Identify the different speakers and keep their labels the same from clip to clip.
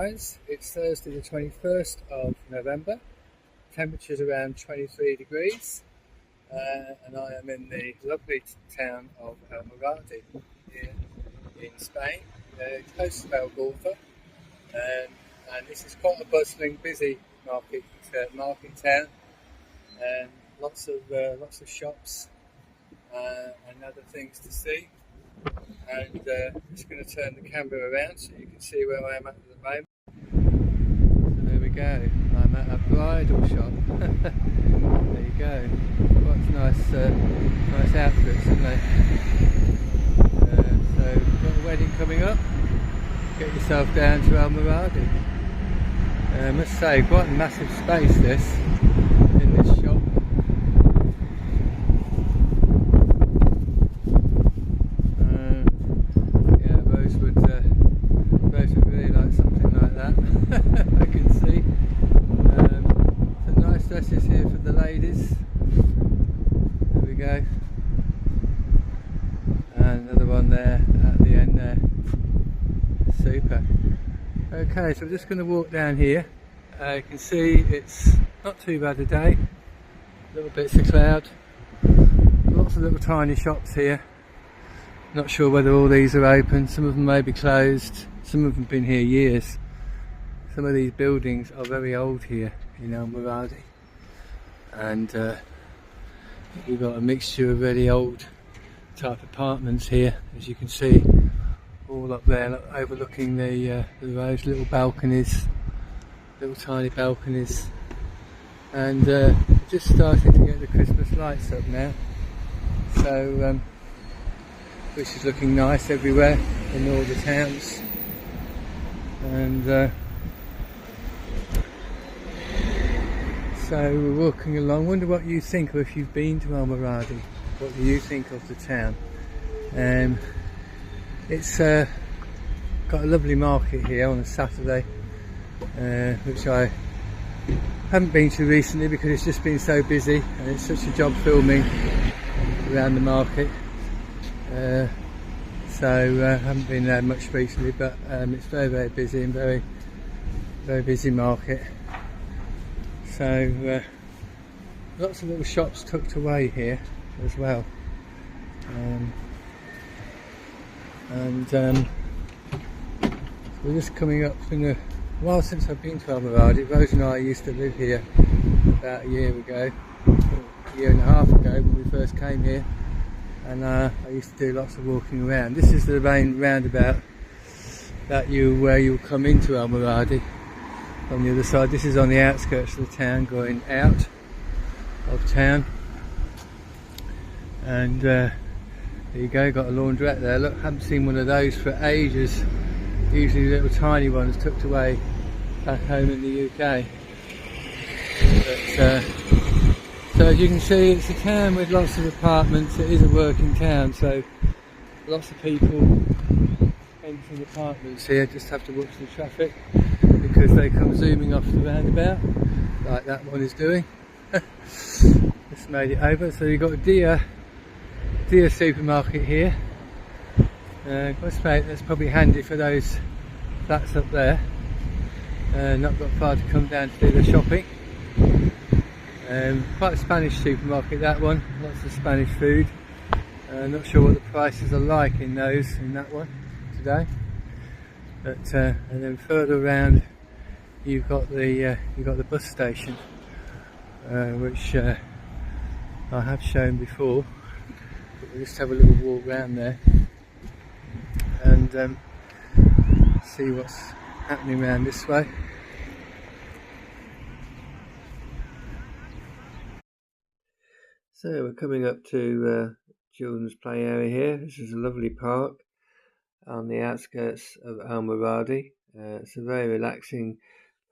Speaker 1: guys, it's Thursday the 21st of November, temperature's around 23 degrees and I am in the lovely town of Almoradi here in Spain, close to Algorfa, and this is quite a bustling, busy market town, and lots of shops and other things to see. And I'm just going to turn the camera around so you can see where I am at the moment. So there we go, I'm at a bridal shop. There you go. What's nice outfits, haven't they? So got a wedding coming up. Get yourself down to Almoradi. I must say, quite a massive space this in this shop. I can see some nice dresses here for the ladies. There we go, and another one there at the end there. Super. Okay, so I'm just going to walk down here. You can see it's not too bad a day, little bits of cloud, lots of little tiny shops here. Not sure whether all these are open, some of them may be closed, some of them have been here years. Some of these buildings are very old here in Almoradi, and we've got a mixture of really old type apartments here, as you can see, all up there, overlooking the roads, little balconies, little tiny balconies, and just starting to get the Christmas lights up now, so which is looking nice everywhere in all the towns, and so we're walking along. Wonder what you think, or if you've been to Almoradi, what do you think of the town? It's got a lovely market here on a Saturday, which I haven't been to recently because it's just been so busy and it's such a job filming around the market, so I haven't been there much recently, but it's very busy and very busy market. So lots of little shops tucked away here as well, we're just coming up. It's been a while since I've been to Almoradi. Rose and I used to live here about a year ago, a year and a half ago when we first came here, and I used to do lots of walking around. This is the main roundabout that where you'll come into Almoradi. On the other side, this is on the outskirts of the town, going out of town, and there you go, got a laundrette there. Look, haven't seen one of those for ages, usually little tiny ones tucked away back home in the UK. But, so as you can see, it's a town with lots of apartments. It is a working town, so lots of people entering apartments here. Just have to watch the traffic because they come zooming off the roundabout like that one is doing. Just made it over. So you've got a Dia supermarket here. That's probably handy for those flats up there. Not got far to come down to do the shopping. Quite a Spanish supermarket, that one. Lots of Spanish food. Not sure what the prices are like in that one today. But and then further around, you've got the bus station, which I have shown before. But we'll just have a little walk around there and see what's happening around this way. So we're coming up to children's play area here. This is a lovely park on the outskirts of Almoradi. It's a very relaxing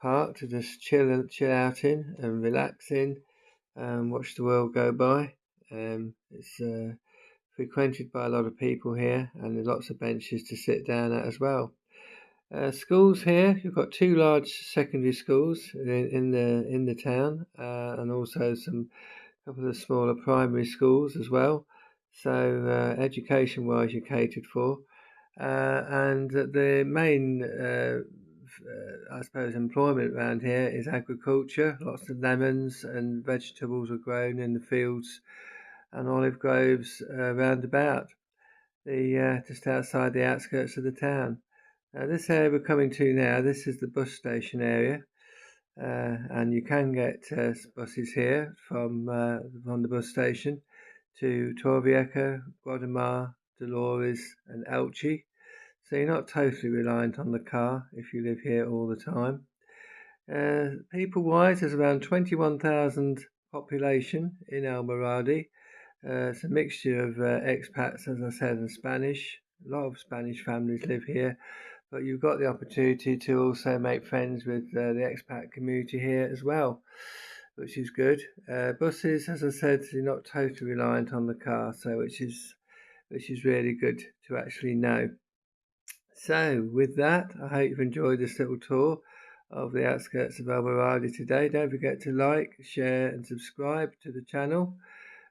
Speaker 1: park to just chill out in and relax in and watch the world go by. It's frequented by a lot of people here, and there's lots of benches to sit down at as well. Schools here, you've got two large secondary schools in the town, and also a couple of smaller primary schools as well. So education wise you're catered for, and the main I suppose, employment around here is agriculture. Lots of lemons and vegetables are grown in the fields and olive groves round about, just outside the outskirts of the town. Now, this area we're coming to now, this is the bus station area, and you can get buses here from the bus station to Torrevieja, Guardamar, Dolores and Elche. So you're not totally reliant on the car if you live here all the time. People-wise, there's around 21,000 population in Almoradi. It's a mixture of expats, as I said, and Spanish. A lot of Spanish families live here, but you've got the opportunity to also make friends with the expat community here as well, which is good. Buses, as I said, you're not totally reliant on the car, so which is really good to actually know. So with that, I hope you've enjoyed this little tour of the outskirts of Almoradi today. Don't forget to like, share and subscribe to the channel,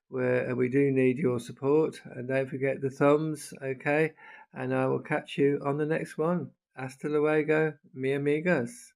Speaker 1: where we do need your support, and don't forget the thumbs, okay? And I will catch you on the next one. Hasta luego, mi amigos.